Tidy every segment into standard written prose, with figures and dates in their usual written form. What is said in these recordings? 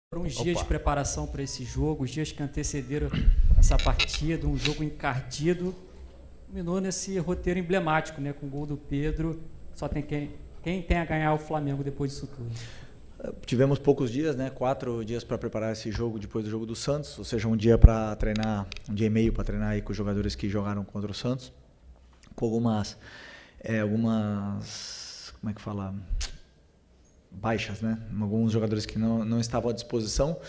Foram uns dias de preparação para esse jogo, os dias que antecederam essa partida, um jogo encardido, culminou nesse roteiro emblemático, né, com o gol do Pedro. Só tem quem tem a ganhar o Flamengo depois disso tudo. Tivemos poucos dias, né, 4 dias para preparar esse jogo depois do jogo do Santos, ou seja, um dia para treinar, um dia e meio para treinar aí com os jogadores que jogaram contra o Santos, com algumas como é que fala, baixas, né, alguns jogadores que não estavam à disposição,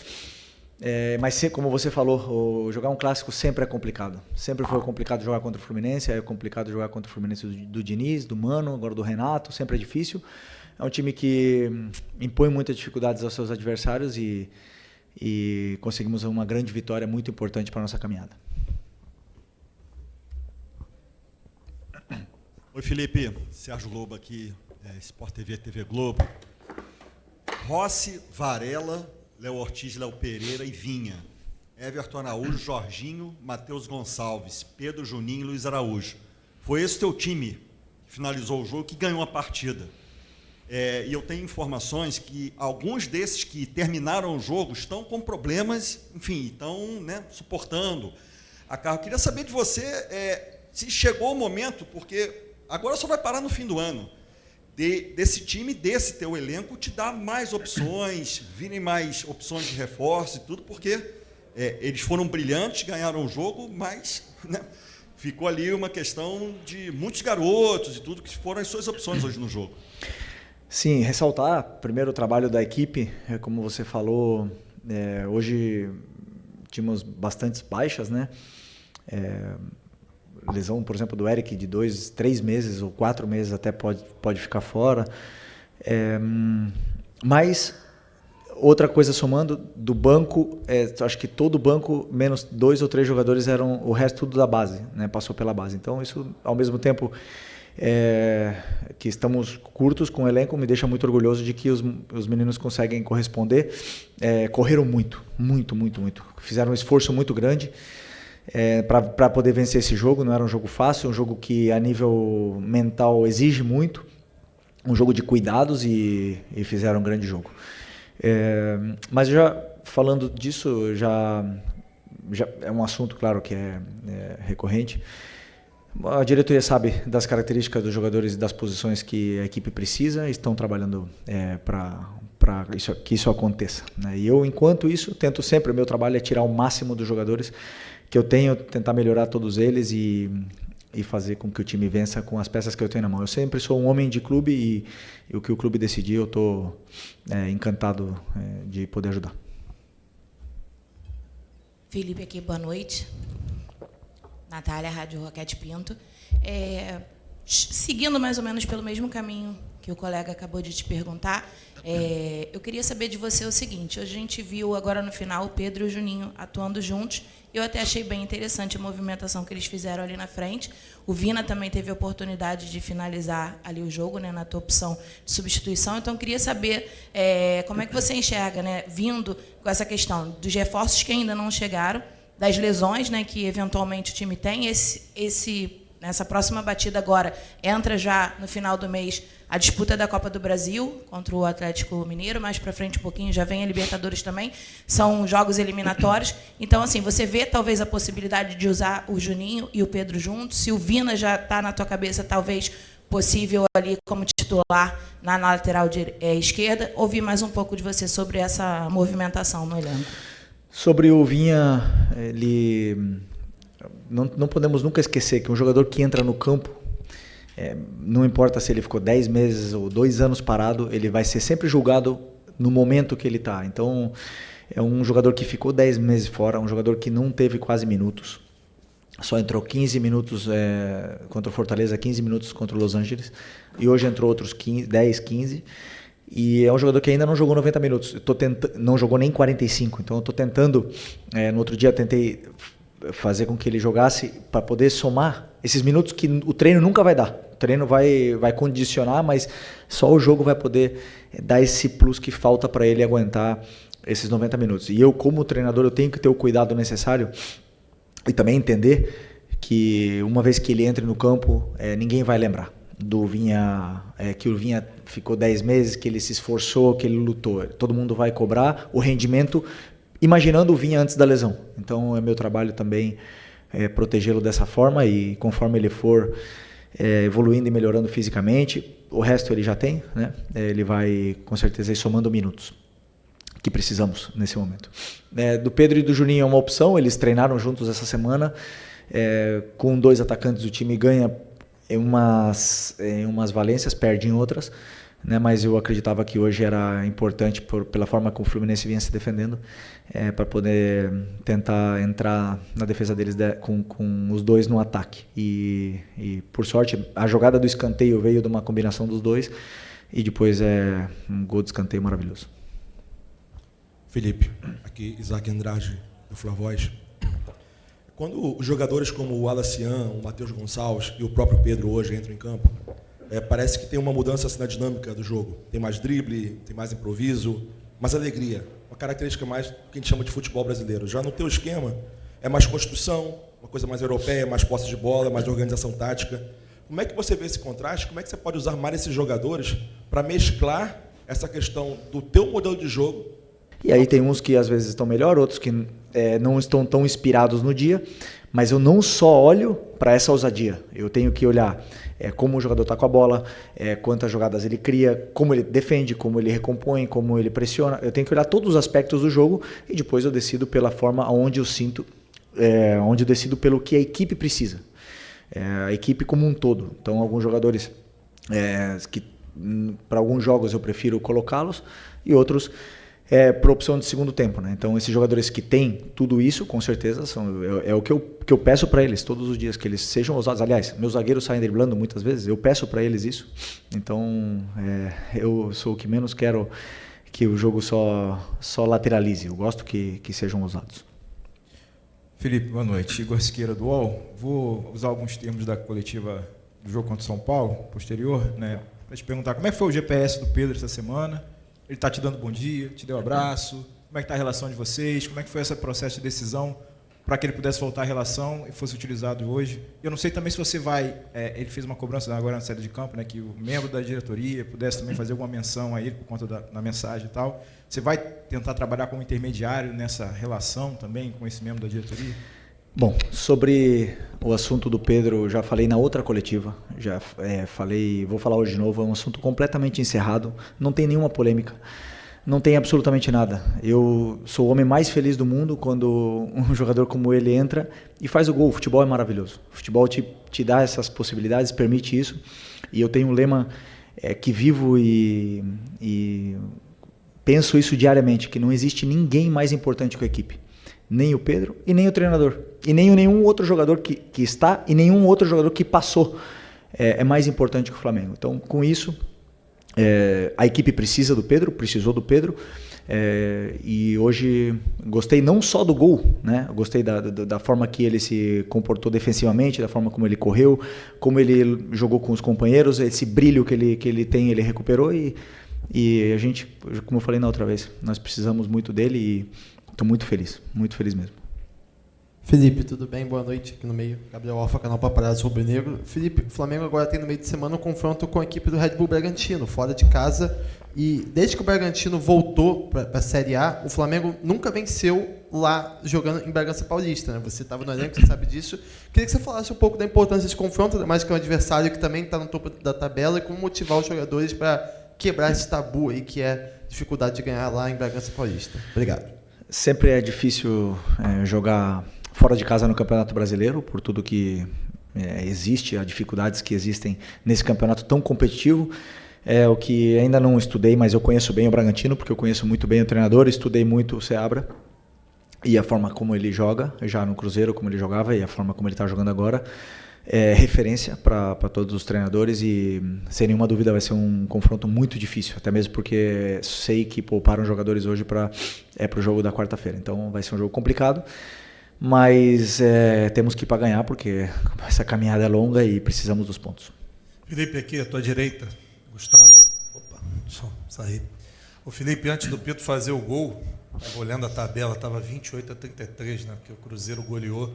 mas como você falou, jogar um clássico sempre é complicado, sempre foi complicado jogar contra o Fluminense, é complicado jogar contra o Fluminense do Diniz, do Mano, agora do Renato, sempre é difícil. É um time que impõe muitas dificuldades aos seus adversários e conseguimos uma grande vitória muito importante para a nossa caminhada. Oi, Felipe. Sérgio Globo aqui, Sport TV, TV Globo. Rossi, Varela, Léo Ortiz, Léo Pereira e Vinha. Everton Araújo, Jorginho, Matheus Gonçalves, Pedro Juninho e Luiz Araújo. Foi esse teu time que finalizou o jogo, que ganhou a partida. E eu tenho informações que alguns desses que terminaram o jogo estão com problemas, enfim, estão, né, suportando a carga. Eu queria saber de você se chegou o momento, porque agora só vai parar no fim do ano, desse time, desse teu elenco, te dar mais opções, virem mais opções de reforço e tudo, porque eles foram brilhantes, ganharam o jogo, mas, né, ficou ali uma questão de muitos garotos e tudo, que foram as suas opções hoje no jogo. Sim, ressaltar primeiro o trabalho da equipe, como você falou, hoje tínhamos bastantes baixas, né? Lesão, por exemplo, do Eric de 2, 3 meses ou 4 meses até pode ficar fora. Mas outra coisa somando, do banco, acho que todo o banco, menos 2 ou 3 jogadores eram o resto tudo da base, né? Passou pela base. Então isso, ao mesmo tempo que estamos curtos com o elenco, me deixa muito orgulhoso de que os meninos conseguem corresponder. Correram muito. Fizeram um esforço muito grande para poder vencer esse jogo. Não era um jogo fácil, um jogo que a nível mental exige muito, um jogo de cuidados e fizeram um grande jogo. Mas já falando disso, já é um assunto, claro, que é recorrente. A diretoria sabe das características dos jogadores e das posições que a equipe precisa, estão trabalhando para que isso aconteça, né? E eu, enquanto isso, tento sempre, o meu trabalho é tirar o máximo dos jogadores que eu tenho, tentar melhorar todos eles e fazer com que o time vença com as peças que eu tenho na mão. Eu sempre sou um homem de clube e o que o clube decidir, eu estou encantado de poder ajudar. Felipe aqui, boa noite. Natália, Rádio Roquete Pinto. Seguindo mais ou menos pelo mesmo caminho que o colega acabou de te perguntar, eu queria saber de você o seguinte: hoje a gente viu agora no final o Pedro e o Juninho atuando juntos. Eu até achei bem interessante a movimentação que eles fizeram ali na frente. O Vina também teve a oportunidade de finalizar ali o jogo, né, na tua opção de substituição. Então, eu queria saber como é que você enxerga, né, vindo com essa questão dos reforços que ainda não chegaram, das lesões, né, que eventualmente o time tem. Nessa próxima batida agora, entra já no final do mês a disputa da Copa do Brasil contra o Atlético Mineiro, mais para frente um pouquinho já vem a Libertadores também, são jogos eliminatórios. Então, assim, você vê talvez a possibilidade de usar o Juninho e o Pedro juntos, se o Vina já está na tua cabeça, talvez possível ali como titular na lateral esquerda. Ouvi mais um pouco de você sobre essa movimentação no elenco. Sobre o Vinha, não podemos nunca esquecer que um jogador que entra no campo, não importa se ele ficou 10 meses ou 2 anos parado, ele vai ser sempre julgado no momento que ele está. Então, é um jogador que ficou 10 meses fora, um jogador que não teve quase minutos, só entrou 15 minutos contra o Fortaleza, 15 minutos contra o Los Angeles, e hoje entrou outros 10, 15. E é um jogador que ainda não jogou 90 minutos, não jogou nem 45, então eu estou tentando, no outro dia tentei fazer com que ele jogasse para poder somar esses minutos que o treino nunca vai dar. O treino vai condicionar, mas só o jogo vai poder dar esse plus que falta para ele aguentar esses 90 minutos. E eu, como treinador, eu tenho que ter o cuidado necessário e também entender que uma vez que ele entre no campo, ninguém vai lembrar. do Vinha, que o Vinha ficou 10 meses, que ele se esforçou, que ele lutou. Todo mundo vai cobrar o rendimento imaginando o Vinha antes da lesão. Então é meu trabalho também protegê-lo dessa forma, e conforme ele for evoluindo e melhorando fisicamente, o resto ele já tem, né? Ele vai com certeza ir somando minutos que precisamos nesse momento. Do Pedro e do Juninho é uma opção, eles treinaram juntos essa semana, com 2 atacantes o time ganha em umas valências, perde em outras, né? Mas eu acreditava que hoje era importante pela forma como o Fluminense vinha se defendendo, para poder tentar entrar na defesa deles com os 2 no ataque. E por sorte a jogada do escanteio veio de uma combinação dos 2 e depois um gol de escanteio maravilhoso. Felipe, aqui Isaac Andrade do Flavoz. Quando os jogadores como o Alacian, o Matheus Gonçalves e o próprio Pedro hoje entram em campo, parece que tem uma mudança assim, na dinâmica do jogo. Tem mais drible, tem mais improviso, mais alegria. Uma característica mais que a gente chama de futebol brasileiro. Já no teu esquema, é mais construção, uma coisa mais europeia, mais posse de bola, mais organização tática. Como é que você vê esse contraste? Como é que você pode usar mais esses jogadores para mesclar essa questão do teu modelo de jogo? E aí tem uns que às vezes estão melhor, outros que não estão tão inspirados no dia, mas eu não só olho para essa ousadia, eu tenho que olhar como o jogador está com a bola, quantas jogadas ele cria, como ele defende, como ele recompõe, como ele pressiona. Eu tenho que olhar todos os aspectos do jogo e depois eu decido pela forma onde eu sinto, onde eu decido pelo que a equipe precisa, a equipe como um todo. Então alguns jogadores que para alguns jogos eu prefiro colocá-los e outros por opção de segundo tempo, né? Então esses jogadores que têm tudo isso, com certeza, é o que eu peço para eles todos os dias, que eles sejam ousados. Aliás, meus zagueiros saem driblando muitas vezes, eu peço para eles isso. Então eu sou o que menos quero que o jogo só lateralize, eu gosto que sejam ousados. Felipe, boa noite. Igor Siqueira do UOL. Vou usar alguns termos da coletiva do jogo contra o São Paulo, posterior, né, para te perguntar como é que foi o GPS do Pedro essa semana. Ele está te dando bom dia, te deu um abraço, como é que está a relação de vocês, como é que foi esse processo de decisão para que ele pudesse voltar à relação e fosse utilizado hoje. Eu não sei também se você vai, ele fez uma cobrança agora na saída de campo, né, que o membro da diretoria pudesse também fazer alguma menção a ele por conta da mensagem e tal. Você vai tentar trabalhar como intermediário nessa relação também com esse membro da diretoria? Bom, sobre o assunto do Pedro, já falei na outra coletiva, já falei, vou falar hoje de novo, é um assunto completamente encerrado, não tem nenhuma polêmica, não tem absolutamente nada. Eu sou o homem mais feliz do mundo quando um jogador como ele entra e faz o gol. O futebol é maravilhoso, o futebol te dá essas possibilidades, permite isso, e eu tenho um lema que vivo e penso isso diariamente, que não existe ninguém mais importante que a equipe. Nem o Pedro e nem o treinador. E nem nenhum outro jogador que está e nenhum outro jogador que passou é mais importante que o Flamengo. Então, com isso, a equipe precisa do Pedro, precisou do Pedro. E hoje gostei não só do gol, né? Gostei da forma que ele se comportou defensivamente, da forma como ele correu, como ele jogou com os companheiros, esse brilho que ele tem, ele recuperou. E a gente, como eu falei na outra vez, nós precisamos muito dele e estou muito feliz mesmo. Felipe, tudo bem? Boa noite aqui no meio. Gabriel Alfa, canal Paparazzo Rubro-Negro. Felipe, o Flamengo agora tem no meio de semana um confronto com a equipe do Red Bull Bragantino, fora de casa. E desde que o Bragantino voltou para a Série A, o Flamengo nunca venceu lá jogando em Bragança Paulista, né? Você estava no elenco, você sabe disso. Queria que você falasse um pouco da importância desse confronto, mais que é um adversário que também está no topo da tabela, e como motivar os jogadores para quebrar esse tabu aí que é a dificuldade de ganhar lá em Bragança Paulista. Obrigado. Sempre é difícil jogar fora de casa no Campeonato Brasileiro, por tudo que existe, as dificuldades que existem nesse campeonato tão competitivo. O que ainda não estudei, mas eu conheço bem o Bragantino, porque eu conheço muito bem o treinador, estudei muito o Seabra e a forma como ele joga, já no Cruzeiro, como ele jogava, e a forma como ele está jogando agora. Referência para todos os treinadores e, sem nenhuma dúvida, vai ser um confronto muito difícil, até mesmo porque sei que pouparam jogadores hoje para o jogo da quarta-feira. Então vai ser um jogo complicado, mas temos que ir para ganhar, porque essa caminhada é longa e precisamos dos pontos. Felipe, aqui à tua direita, Gustavo. Opa, deixa eu sair. O Felipe, antes do Pedro fazer o gol, olhando a tabela, estava 28-33, né? Porque o Cruzeiro goleou.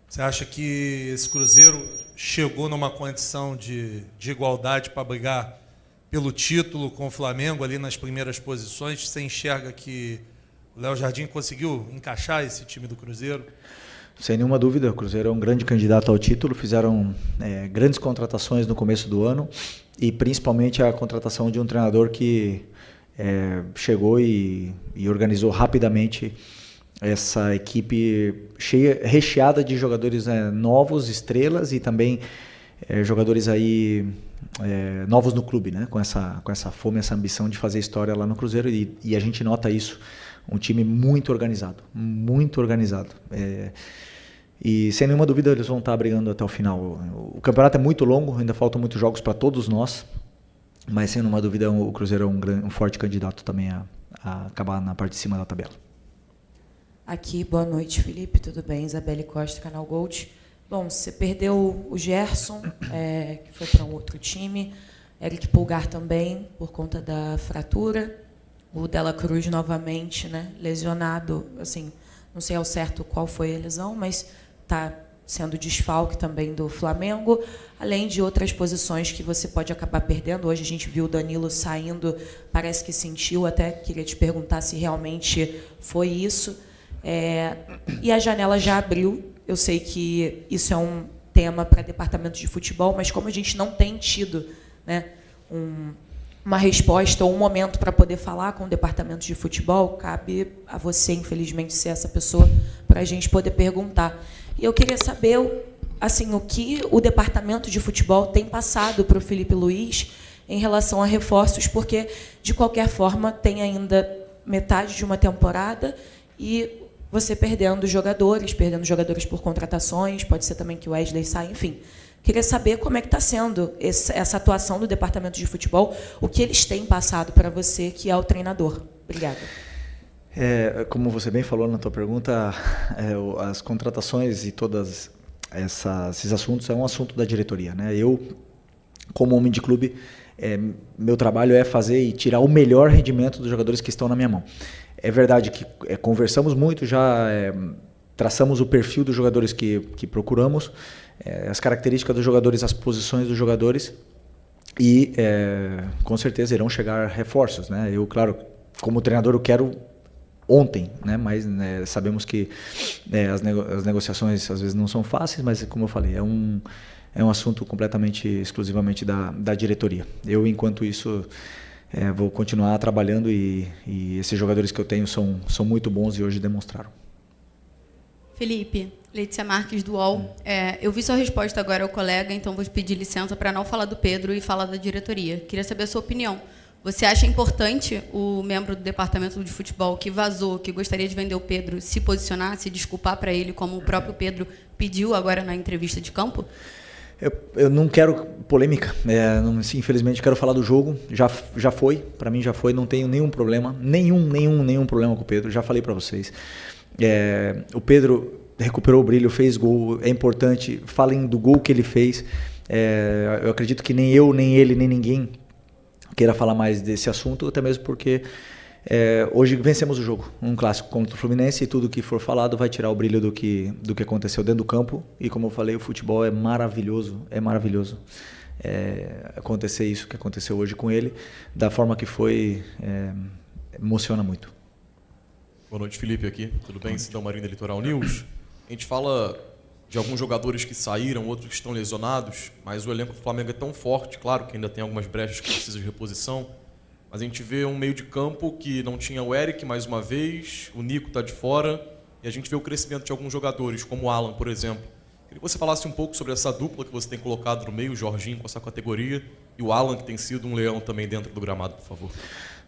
Você acha que esse Cruzeiro chegou numa condição de igualdade para brigar pelo título com o Flamengo ali nas primeiras posições? Você enxerga que o Léo Jardim conseguiu encaixar esse time do Cruzeiro? Sem nenhuma dúvida, o Cruzeiro é um grande candidato ao título, fizeram grandes contratações no começo do ano e principalmente a contratação de um treinador que chegou e organizou rapidamente essa equipe recheada de jogadores novos, estrelas e também jogadores aí novos no clube, né? Com essa fome, essa ambição de fazer história lá no Cruzeiro e a gente nota isso. Um time muito organizado, muito organizado. E sem nenhuma dúvida eles vão estar brigando até o final. O campeonato é muito longo, ainda faltam muitos jogos para todos nós, mas sem nenhuma dúvida o Cruzeiro é um forte candidato também a acabar na parte de cima da tabela. Aqui, boa noite, Felipe, tudo bem? Isabelle Costa, Canal Gold. Bom, você perdeu o Gerson, que foi para um outro time, Eric Pulgar também, por conta da fratura. O Dela Cruz novamente, né, lesionado, assim, não sei ao certo qual foi a lesão, mas está sendo desfalque também do Flamengo, além de outras posições que você pode acabar perdendo. Hoje a gente viu o Danilo saindo, parece que sentiu, até queria te perguntar se realmente foi isso. E a janela já abriu, eu sei que isso é um tema para departamento de futebol, mas como a gente não tem tido, né, uma resposta ou um momento para poder falar com o departamento de futebol, cabe a você, infelizmente, ser essa pessoa para a gente poder perguntar. E eu queria saber assim, o que o departamento de futebol tem passado para o Felipe Luiz em relação a reforços, porque, de qualquer forma, tem ainda metade de uma temporada e você perdendo jogadores por contratações, pode ser também que o Wesley saia, enfim. Queria saber como é que está sendo essa atuação do departamento de futebol, o que eles têm passado para você, que é o treinador. Obrigada. Como você bem falou na tua pergunta, as contratações e todos esses assuntos é um assunto da diretoria, né? Eu, como homem de clube, meu trabalho é fazer e tirar o melhor rendimento dos jogadores que estão na minha mão. É verdade que conversamos muito, já traçamos o perfil dos jogadores que procuramos, as características dos jogadores, as posições dos jogadores e com certeza irão chegar reforços, né? Eu, claro, como treinador eu quero ontem, né? Mas sabemos que as negociações às vezes não são fáceis, mas como eu falei, é um assunto completamente, exclusivamente da diretoria. Eu, enquanto isso, vou continuar trabalhando e esses jogadores que eu tenho são muito bons e hoje demonstraram. Felipe, Letícia Marques do UOL. Eu vi sua resposta agora ao colega, então vou pedir licença para não falar do Pedro e falar da diretoria. Queria saber a sua opinião. Você acha importante o membro do departamento de futebol que vazou, que gostaria de vender o Pedro, se posicionar, se desculpar para ele, como o próprio Pedro pediu agora na entrevista de campo? Eu não quero polêmica, infelizmente quero falar do jogo, já foi, para mim já foi, não tenho nenhum problema, nenhum problema com o Pedro, já falei para vocês. O Pedro recuperou o brilho, fez gol, é importante, falem do gol que ele fez, eu acredito que nem eu, nem ele, nem ninguém queira falar mais desse assunto, até mesmo porque hoje vencemos o jogo, um clássico contra o Fluminense, e tudo que for falado vai tirar o brilho do que aconteceu dentro do campo, e como eu falei, o futebol é maravilhoso, acontecer isso que aconteceu hoje com ele, da forma que foi, emociona muito. Boa noite, Felipe, aqui. Tudo bem? Cidão Marina, Litoral News. A gente fala de alguns jogadores que saíram, outros que estão lesionados, mas o elenco do Flamengo é tão forte, claro que ainda tem algumas brechas que precisam de reposição, mas a gente vê um meio de campo que não tinha o Eric mais uma vez, o Nico está de fora, e a gente vê o crescimento de alguns jogadores, como o Alan, por exemplo. Queria que você falasse um pouco sobre essa dupla que você tem colocado no meio, o Jorginho com essa categoria, e o Alan, que tem sido um leão também dentro do gramado, por favor.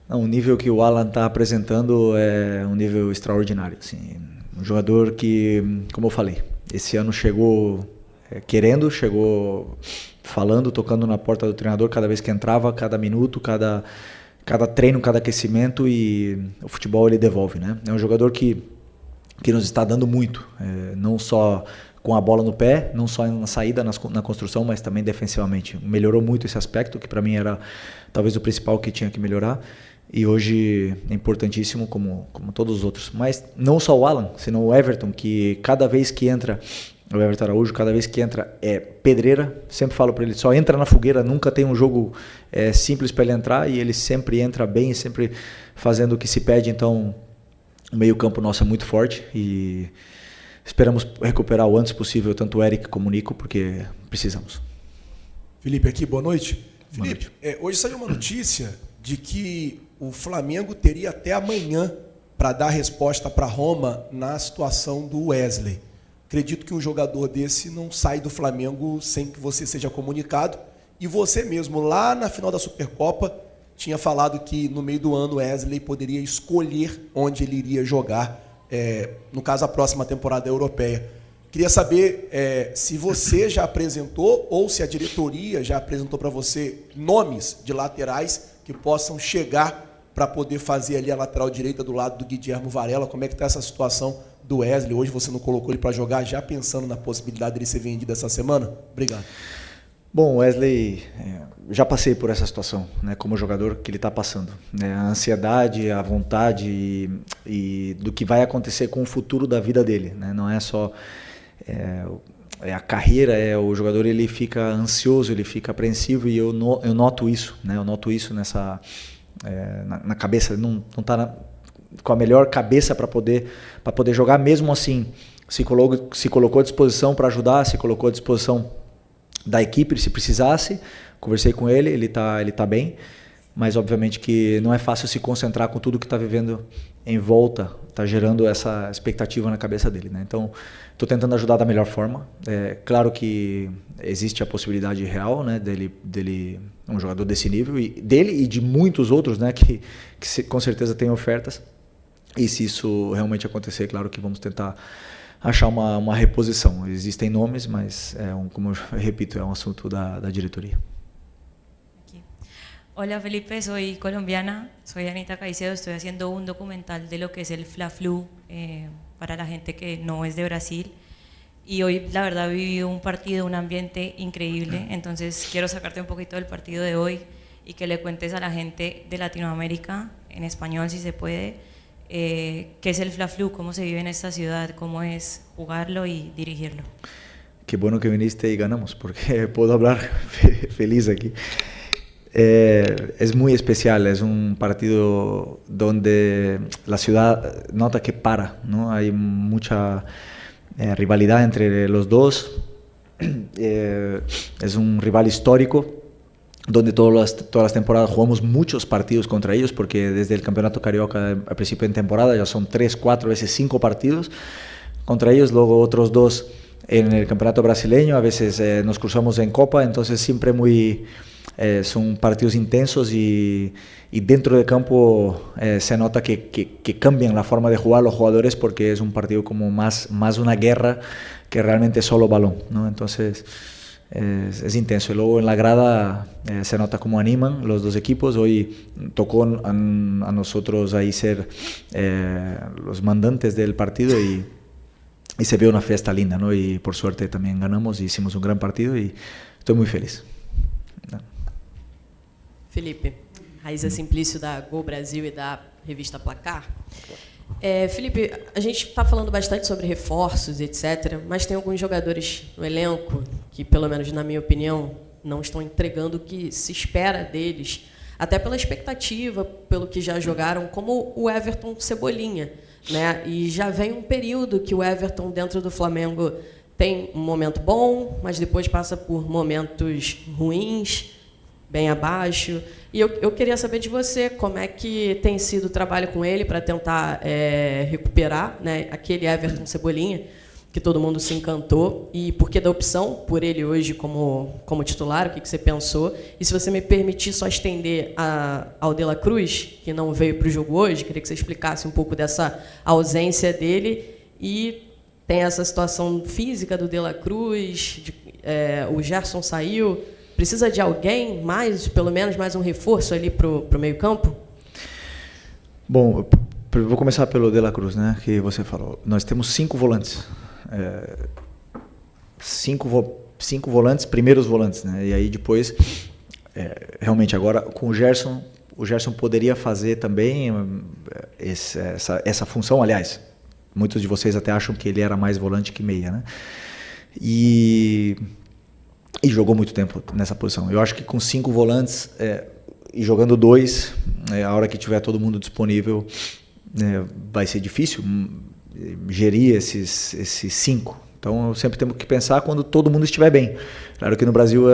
Não, o nível que o Alan está apresentando é um nível extraordinário. Assim, um jogador que, como eu falei, esse ano chegou querendo, chegou falando, tocando na porta do treinador cada vez que entrava, cada minuto, cada treino, cada aquecimento, e o futebol ele devolve, né? É um jogador que nos está dando muito, não só com a bola no pé, não só na saída, na construção, mas também defensivamente. Melhorou muito esse aspecto, que para mim era talvez o principal que tinha que melhorar. E hoje é importantíssimo como todos os outros. Mas não só o Alan, senão o Everton, que cada vez que entra O Everton Araújo, cada vez que entra, é pedreira. Sempre falo para ele, só entra na fogueira, nunca tem um jogo simples para ele entrar, e ele sempre entra bem, sempre fazendo o que se pede. Então, o meio-campo nosso é muito forte e esperamos recuperar o antes possível tanto o Eric como o Nico, porque precisamos. Felipe aqui, boa noite. Boa Felipe, hoje saiu uma notícia de que o Flamengo teria até amanhã para dar resposta para Roma na situação do Wesley. Acredito que um jogador desse não sai do Flamengo sem que você seja comunicado. E você mesmo, lá na final da Supercopa, tinha falado que no meio do ano o Wesley poderia escolher onde ele iria jogar, no caso a próxima temporada europeia. Queria saber se você já apresentou ou se a diretoria já apresentou para você nomes de laterais que possam chegar para poder fazer ali a lateral direita do lado do Guilherme Varela. Como é que está essa situação do Wesley? Hoje você não colocou ele para jogar, já pensando na possibilidade dele ser vendido essa semana? Obrigado. Bom, Wesley, já passei por essa situação, né, como jogador que ele está passando. Né, a ansiedade, a vontade e do que vai acontecer com o futuro da vida dele. Né, não é só a carreira, o jogador ele fica ansioso, ele fica apreensivo, e eu noto isso. Né, eu noto isso nessa, na cabeça, não está com a melhor cabeça para poder jogar. Mesmo assim, se colocou à disposição para ajudar, se colocou à disposição da equipe, se precisasse. Conversei com ele, ele tá bem, mas obviamente que não é fácil se concentrar com tudo que está vivendo em volta, está gerando essa expectativa na cabeça dele. Né? Então, estou tentando ajudar da melhor forma. Claro que existe a possibilidade real, né, dele um jogador desse nível, dele e de muitos outros, né, que com certeza tem ofertas. E se isso realmente acontecer, claro que vamos tentar achar uma reposição. Existem nomes, mas como eu repito, é um assunto da diretoria. Hola Felipe, soy colombiana, soy Anita Caicedo, estoy haciendo un documental de lo que es el Fla-Flu para la gente que no es de Brasil, y hoy la verdad he vivido un partido, un ambiente increíble, entonces quiero sacarte un poquito del partido de hoy y que le cuentes a la gente de Latinoamérica, en español si se puede, qué es el Fla-Flu, cómo se vive en esta ciudad, cómo es jugarlo y dirigirlo. Qué bueno que viniste y ganamos, porque puedo hablar feliz aquí. Es muy especial, es un partido donde la ciudad nota que para, ¿no? Hay mucha rivalidad entre los dos, es un rival histórico, donde todas las temporadas jugamos muchos partidos contra ellos, porque desde el Campeonato Carioca al principio de temporada ya son 3, 4, a veces 5 partidos contra ellos, luego otros 2 en el Campeonato Brasileño, a veces nos cruzamos en Copa, entonces siempre son partidos intensos y dentro del campo se nota que cambian la forma de jugar los jugadores, porque es un partido como más una guerra que realmente solo balón, ¿no? Entonces es intenso. Y luego en la grada se nota cómo animan los dos equipos. Hoy tocó a nosotros ahí ser los mandantes del partido y se vio una fiesta linda, ¿no? Y por suerte también ganamos y hicimos un gran partido y estoy muy feliz. Felipe, Raíza Simplício da Gol Brasil e da revista Placar. Felipe, a gente está falando bastante sobre reforços, etc., mas tem alguns jogadores no elenco que, pelo menos na minha opinião, não estão entregando o que se espera deles, até pela expectativa, pelo que já jogaram, como o Everton Cebolinha, né? E já vem um período que o Everton, dentro do Flamengo, tem um momento bom, mas depois passa por momentos ruins, bem abaixo. E eu queria saber de você como é que tem sido o trabalho com ele para tentar recuperar, né, aquele Everton Cebolinha, que todo mundo se encantou, e por que da opção por ele hoje como titular, o que você pensou? E se você me permitir só estender ao De La Cruz, que não veio para o jogo hoje, queria que você explicasse um pouco dessa ausência dele, e tem essa situação física do De La Cruz, o Gerson saiu. Precisa de alguém mais, pelo menos mais um reforço ali para o meio-campo? Bom, vou começar pelo De La Cruz, né, que você falou. Nós temos 5 volantes. 5 volantes, primeiros volantes, né? E aí depois, realmente agora com o Gerson poderia fazer também essa função. Aliás, muitos de vocês até acham que ele era mais volante que meia, né? E jogou muito tempo nessa posição. Eu acho que com 5 volantes e jogando 2, a hora que tiver todo mundo disponível, vai ser difícil gerir esses 5. Então, sempre temos que pensar quando todo mundo estiver bem. Claro que no Brasil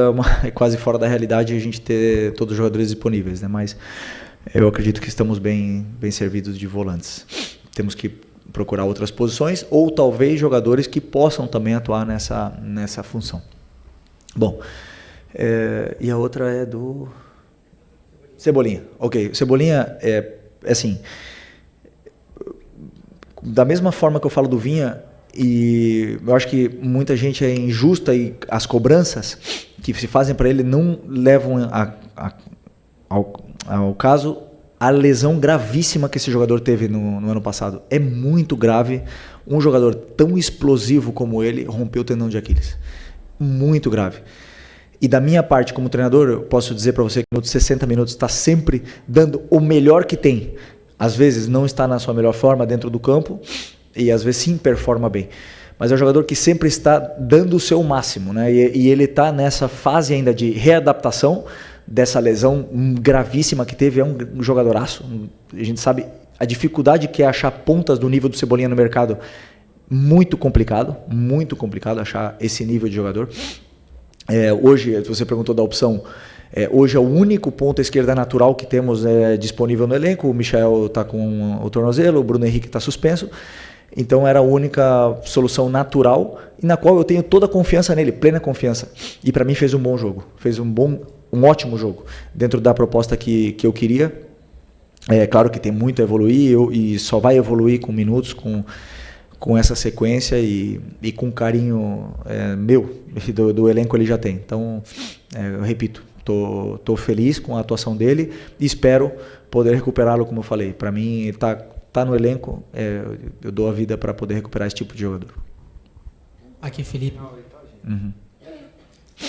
é quase fora da realidade a gente ter todos os jogadores disponíveis, né? Mas eu acredito que estamos bem servidos de volantes. Temos que procurar outras posições ou talvez jogadores que possam também atuar nessa função. Bom, e a outra é do Cebolinha. Ok, Cebolinha é assim, da mesma forma que eu falo do Vinha, e eu acho que muita gente é injusta e as cobranças que se fazem para ele não levam ao caso a lesão gravíssima que esse jogador teve no ano passado. É muito grave. Um jogador tão explosivo como ele rompeu o tendão de Aquiles. Muito grave. E da minha parte como treinador, eu posso dizer para você que nos 60 minutos está sempre dando o melhor que tem. Às vezes não está na sua melhor forma dentro do campo e às vezes sim performa bem. Mas é um jogador que sempre está dando o seu máximo, né? E ele está nessa fase ainda de readaptação dessa lesão gravíssima que teve. É um jogadoraço. A gente sabe a dificuldade que é achar pontas do nível do Cebolinha no mercado. Muito complicado achar esse nível de jogador. Hoje, você perguntou da opção, hoje é o único ponta esquerda natural que temos disponível no elenco. O Michael está com o tornozelo, o Bruno Henrique está suspenso. Então era a única solução natural e na qual eu tenho toda a confiança nele, plena confiança. E para mim fez um bom jogo, fez um ótimo jogo dentro da proposta que eu queria. É claro que tem muito a evoluir e só vai evoluir com minutos, com essa sequência e com carinho meu e do elenco ele já tem. Então, eu repito, tô feliz com a atuação dele e espero poder recuperá-lo, como eu falei. Para mim, tá no elenco, eu dou a vida para poder recuperar esse tipo de jogador. Aqui, Felipe. Uhum.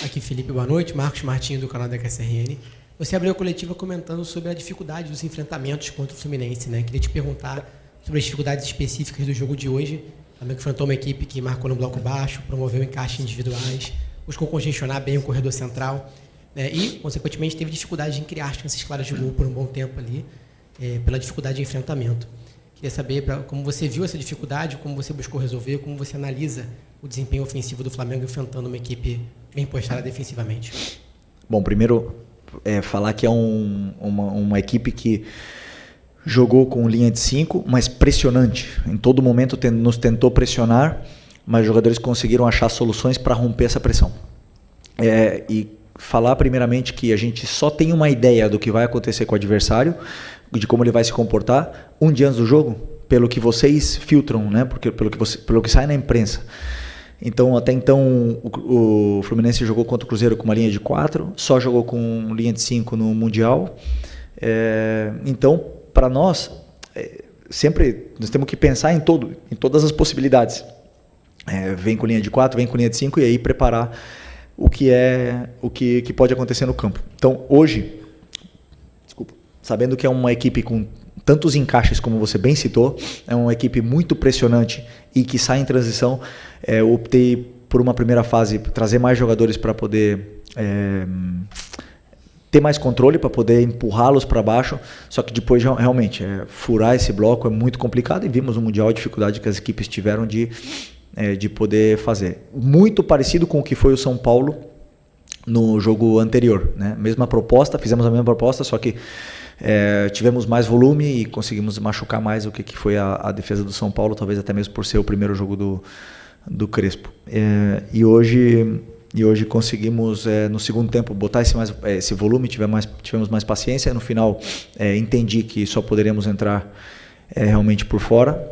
Aqui, Felipe, boa noite. Marcos Martins, do canal da KSRN. Você abriu a coletiva comentando sobre a dificuldade dos enfrentamentos contra o Fluminense, né? Queria te perguntar sobre as dificuldades específicas do jogo de hoje. Também enfrentou uma equipe que marcou no bloco baixo, promoveu encaixes individuais, buscou congestionar bem o corredor central, né? E, consequentemente, teve dificuldade em criar chances claras de gol por um bom tempo ali, pela dificuldade de enfrentamento. Queria saber como você viu essa dificuldade, como você buscou resolver, como você analisa o desempenho ofensivo do Flamengo enfrentando uma equipe bem postada defensivamente. Bom, primeiro, falar que é uma equipe que jogou com linha de 5, mas pressionante. Em todo momento nos tentou pressionar, mas os jogadores conseguiram achar soluções para romper essa pressão. E falar primeiramente que a gente só tem uma ideia do que vai acontecer com o adversário, de como ele vai se comportar, um dia antes do jogo, pelo que vocês filtram, né? Porque pelo que sai na imprensa. Então, até então, o Fluminense jogou contra o Cruzeiro com uma linha de 4, só jogou com linha de 5 no Mundial. Então, para nós, sempre nós temos que pensar em todas as possibilidades. Vem com linha de 4, vem com linha de 5 e aí preparar o que pode acontecer no campo. Então, hoje, sabendo que é uma equipe com tantos encaixes, como você bem citou, é uma equipe muito pressionante e que sai em transição, eu optei por uma primeira fase, trazer mais jogadores para poder ter mais controle, para poder empurrá-los para baixo, só que depois realmente furar esse bloco é muito complicado e vimos no Mundial a dificuldade que as equipes tiveram de poder fazer. Muito parecido com o que foi o São Paulo no jogo anterior, né? Mesma proposta, fizemos a mesma proposta, só que tivemos mais volume e conseguimos machucar mais o que foi a defesa do São Paulo, talvez até mesmo por ser o primeiro jogo do Crespo. E hoje conseguimos, no segundo tempo, botar esse volume, tivemos mais paciência. No final, entendi que só poderíamos entrar realmente por fora,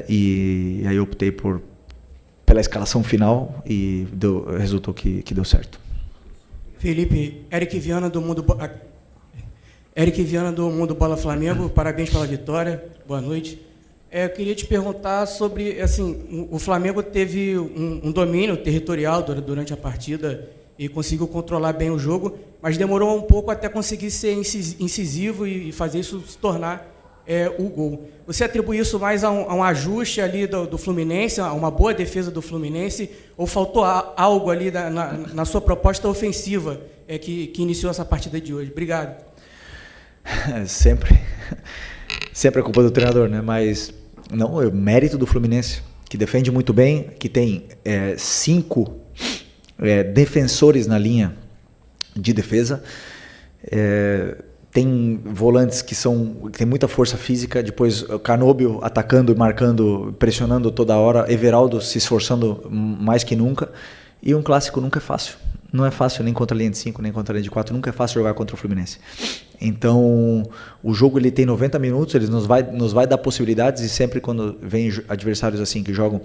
e aí optei pela escalação final e resultou que deu certo. Felipe, Eric Viana do Mundo Bola Flamengo, parabéns pela vitória, boa noite. Eu queria te perguntar sobre, assim, o Flamengo teve um domínio territorial durante a partida e conseguiu controlar bem o jogo, mas demorou um pouco até conseguir ser incisivo e fazer isso se tornar o gol. Você atribui isso mais a um ajuste ali do Fluminense, a uma boa defesa do Fluminense, ou faltou algo ali na sua proposta ofensiva que iniciou essa partida de hoje? Obrigado. Sempre é culpa do treinador, né? Mas não, é o mérito do Fluminense, que defende muito bem, que tem 5 defensores na linha de defesa. Tem volantes que tem muita força física, depois o Canóbio atacando e marcando, pressionando toda hora, Everaldo se esforçando mais que nunca, e um clássico nunca é fácil. Não é fácil nem contra a linha de 5, nem contra a linha de 4, nunca é fácil jogar contra o Fluminense. Então, o jogo ele tem 90 minutos, ele nos vai dar possibilidades, e sempre quando vem adversários assim que jogam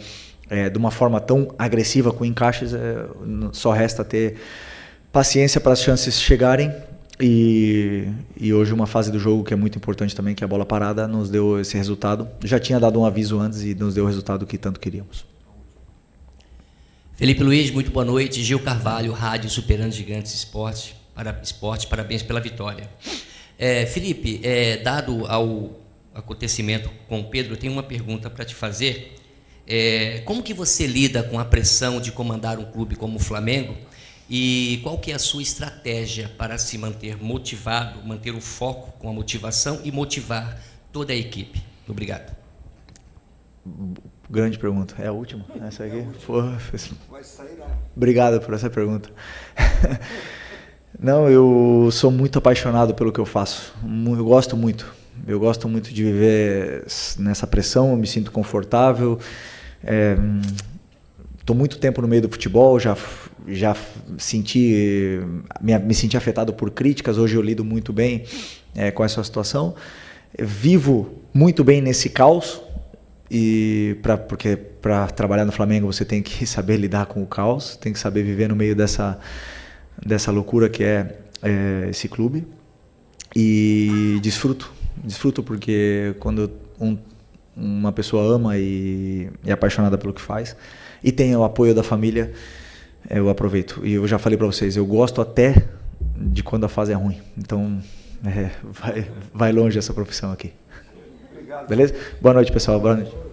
de uma forma tão agressiva, com encaixes, só resta ter paciência para as chances chegarem. E hoje uma fase do jogo que é muito importante também, que é a bola parada, nos deu esse resultado. Já tinha dado um aviso antes e nos deu o resultado que tanto queríamos. Felipe Luiz, muito boa noite. Gil Carvalho, Rádio Superando Gigantes Esporte, parabéns pela vitória. Felipe, dado ao acontecimento com o Pedro, eu tenho uma pergunta para te fazer. Como que você lida com a pressão de comandar um clube como o Flamengo? E qual que é a sua estratégia para se manter motivado, manter o foco com a motivação e motivar toda a equipe? Obrigado. Grande pergunta. É a última? Essa aqui? Obrigado por essa pergunta. Não, eu sou muito apaixonado pelo que eu faço. Eu gosto muito. Eu gosto muito de viver nessa pressão, eu me sinto confortável. Estou muito tempo no meio do futebol, já me senti afetado por críticas, hoje eu lido muito bem com essa situação. Vivo muito bem nesse caos, porque para trabalhar no Flamengo você tem que saber lidar com o caos, tem que saber viver no meio dessa loucura que é esse clube. E desfruto porque quando uma pessoa ama e é apaixonada pelo que faz, e tem o apoio da família, eu aproveito. E eu já falei para vocês, eu gosto até de quando a fase é ruim. Então, vai longe essa profissão aqui. Obrigado. Beleza? Boa noite, pessoal. Boa noite.